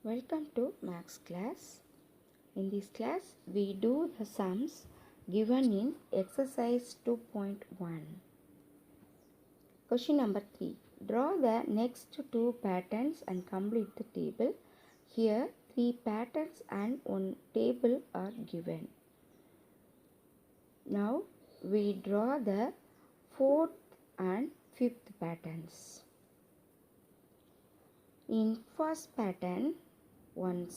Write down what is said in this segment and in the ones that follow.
Welcome to Max class. In this class, we do the sums given in exercise 2.1. Question number 3. Draw the next two patterns and complete the table. Here, 3 patterns and 1 table are given. Now, we draw the 4th and 5th patterns. In first pattern, one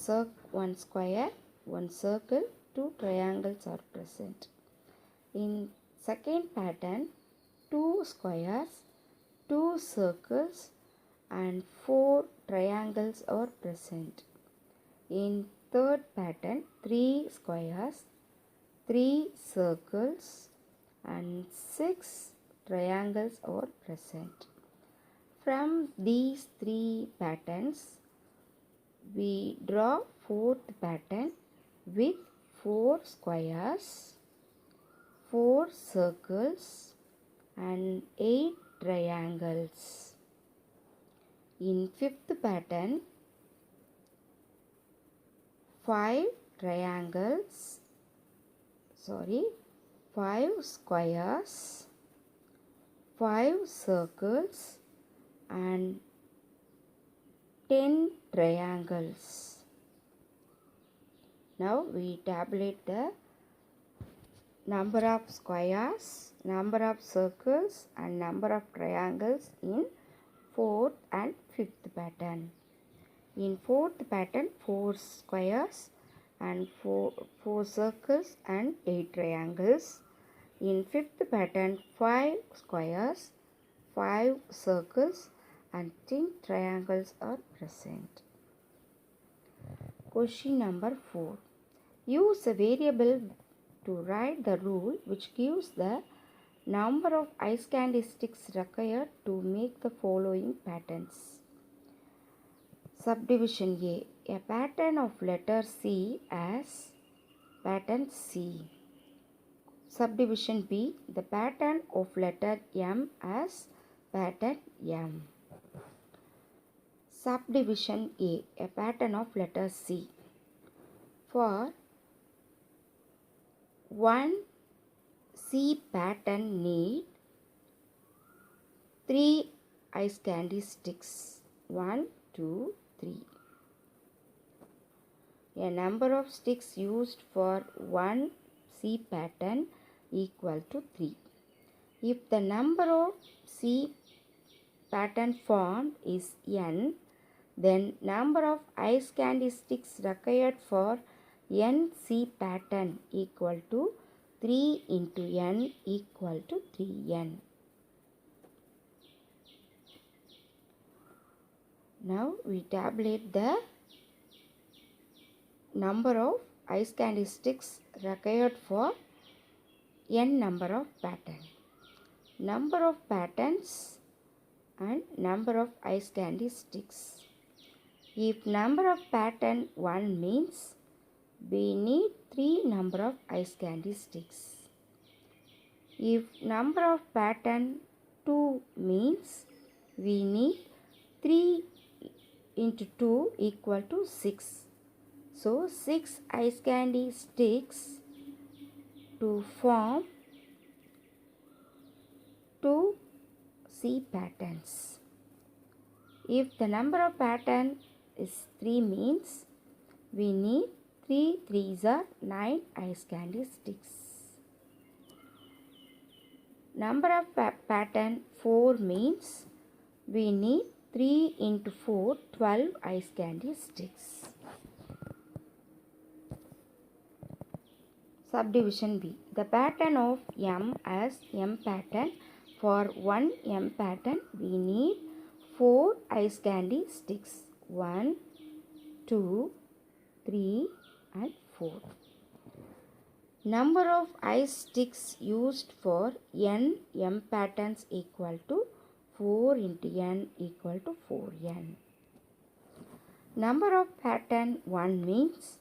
square, one circle, 2 triangles are present. In second pattern, 2 squares, 2 circles and 4 triangles are present. In third pattern, 3 squares, 3 circles and 6 triangles are present. From these 3 patterns, we draw fourth pattern with 4 squares, 4 circles and 8 triangles. In fifth pattern, 5 squares, 5 circles and 10 triangles. Now we tabulate the number of squares, number of circles and number of triangles in 4th and 5th pattern. In 4th pattern, 4 squares and 4 circles and 8 triangles. In 5th pattern, 5 squares, 5 circles and 10 triangles are present. Question number 4. Use a variable to write the rule which gives the number of ice candy sticks required to make the following patterns. Subdivision A. A pattern of letter C as pattern C. Subdivision B. The pattern of letter M as pattern M. Subdivision A. A pattern of letter C. For one C pattern need 3 ice candy sticks. 1, 2, 3. A number of sticks used for one C pattern equal to 3. If the number of C pattern formed is n, then number of ice candy sticks required for n C pattern equal to 3 into n equal to 3n. Now we tabulate the number of ice candy sticks required for n number of patterns. Number of patterns and number of ice candy sticks. If number of pattern 1 means we need 3 number of ice candy sticks. If number of pattern 2 means we need 3 into 2 equal to 6. So 6 ice candy sticks to form 2 C patterns. If the number of pattern is 3 means we need 3 3s are 9 ice candy sticks. Number of pattern 4 means we need 3 into 4 12 ice candy sticks. Subdivision B. The pattern of M as M pattern. For one M pattern we need 4 ice candy sticks. 1, 2, 3 and 4. Number of ice sticks used for n M patterns equal to 4 into n equal to 4n. Number of pattern 1 means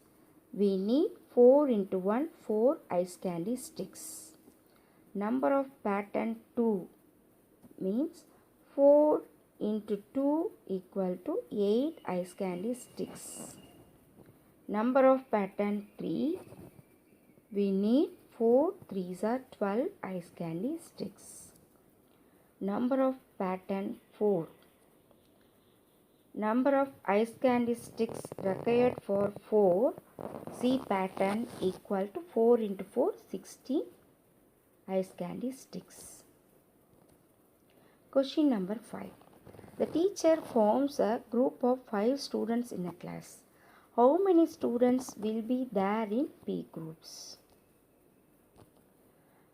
we need 4 into 1 4 ice candy sticks. Number of pattern 2 means 4 into 2 equal to 8 ice candy sticks. Number of pattern 3. We need 4 3s are 12 ice candy sticks. Number of pattern 4. Number of ice candy sticks required for 4 C pattern equal to 4 into 4 16 ice candy sticks. Question number 5. The teacher forms a group of 5 students in a class. How many students will be there in P groups?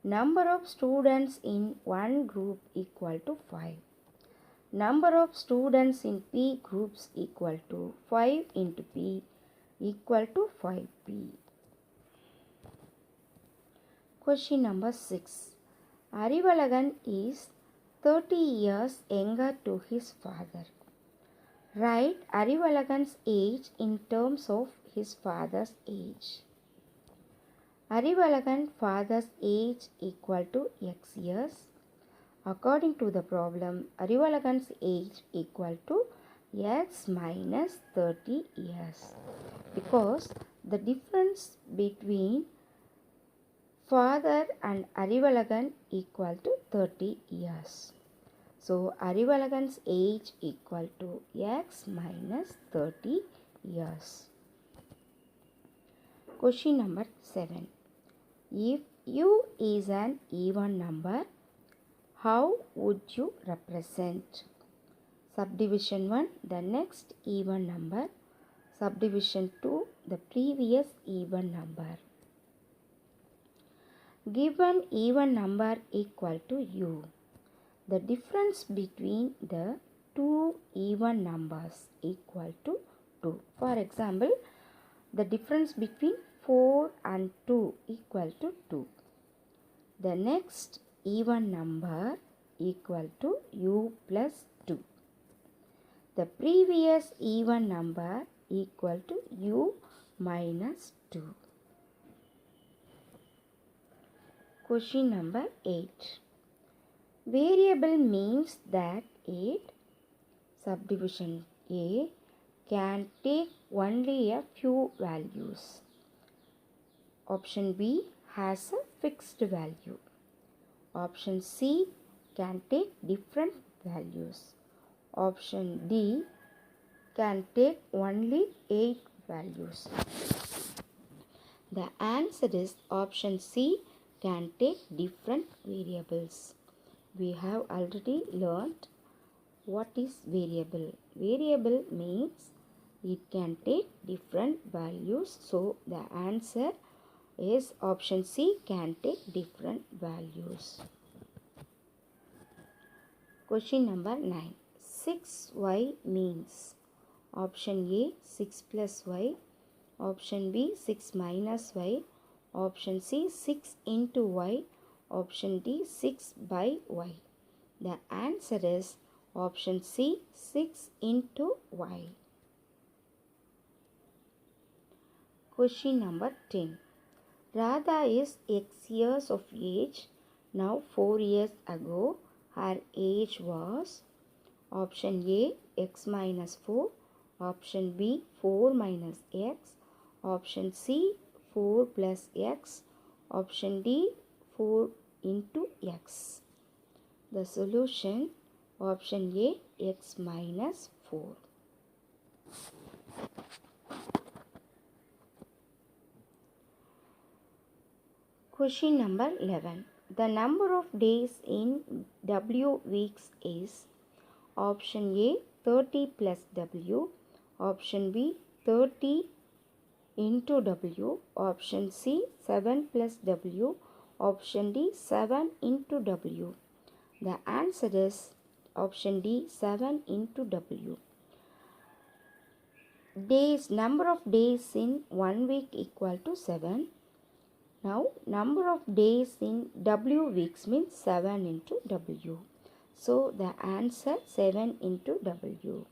Number of students in one group equal to 5. Number of students in P groups equal to 5 into P equal to 5P. Question number 6. Arivalagan is 30 years younger to his father. Write Arivalagan's age in terms of his father's age. Arivalagan father's age equal to X years. According to the problem, Arivalagan's age equal to X minus 30 years. Because the difference between father and Arivalagan equal to 30 years. So, Arivalagan's age equal to X minus 30 years. Question number 7. If U is an even number, how would you represent? Subdivision 1, the next even number. Subdivision 2, the previous even number. Given even number equal to U. The difference between the two even numbers equal to 2. For example, the difference between 4 and 2 equal to 2. The next even number equal to U plus 2. The previous even number equal to U minus 2. Question number 8. Variable means that it, subdivision A, can take only a few values. Option B has a fixed value. Option C can take different values. Option D can take only 8 values. The answer is option C, can take different variables. We have already learnt what is variable. Variable means it can take different values. So the answer is option C, can take different values. Question number 9. 6y means option A 6 plus y, option B 6 minus y, option C 6 into y, option D 6 by y. The answer is option C, 6 into y. Question number 10. Radha is X years of age. Now 4 years ago her age was option A X minus 4, option B 4 minus X, option C 4 plus X, option D 4 into X. The solution option A X minus 4. Question number 11. The number of days in W weeks is option A 30 plus W, option B 30 into W, option C 7 plus W, option D 7 into W. The answer is option D, 7 into W. Days, number of days in 1 week equal to 7. Now number of days in W weeks means 7 into W. So the answer 7 into W.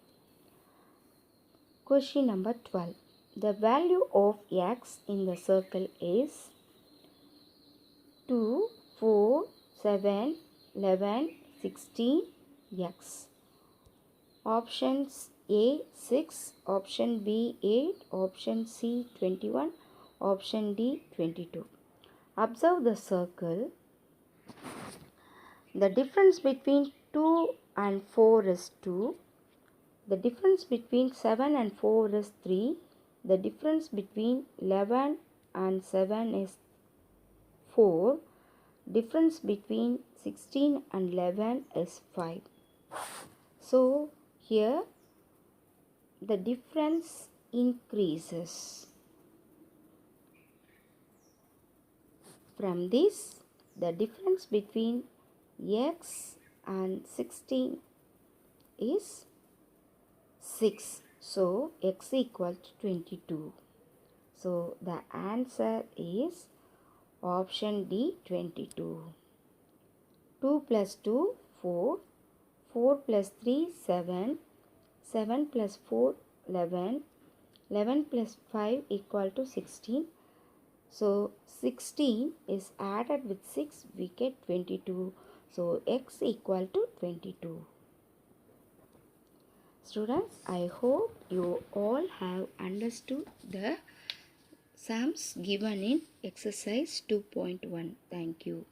Question number 12. The value of X in the circle is 2, 4, 7, 11, 16, X. Options A 6, option B 8, option C 21, option D 22. Observe the circle. The difference between 2 and 4 is 2. The difference between 7 and 4 is 3. The difference between 11 and 7 is 4. Difference between 16 and 11 is 5. So here the difference increases. From this, the difference between x and 16 is 6. So x equal to 22. So the answer is option D 22. 2 plus 2 4, 4 plus 3 7, 7 plus 4 11, 11 plus 5 equal to 16. So 16 is added with 6, we get 22. So x equal to 22. Students, I hope you all have understood the sums given in exercise 2.1. Thank you.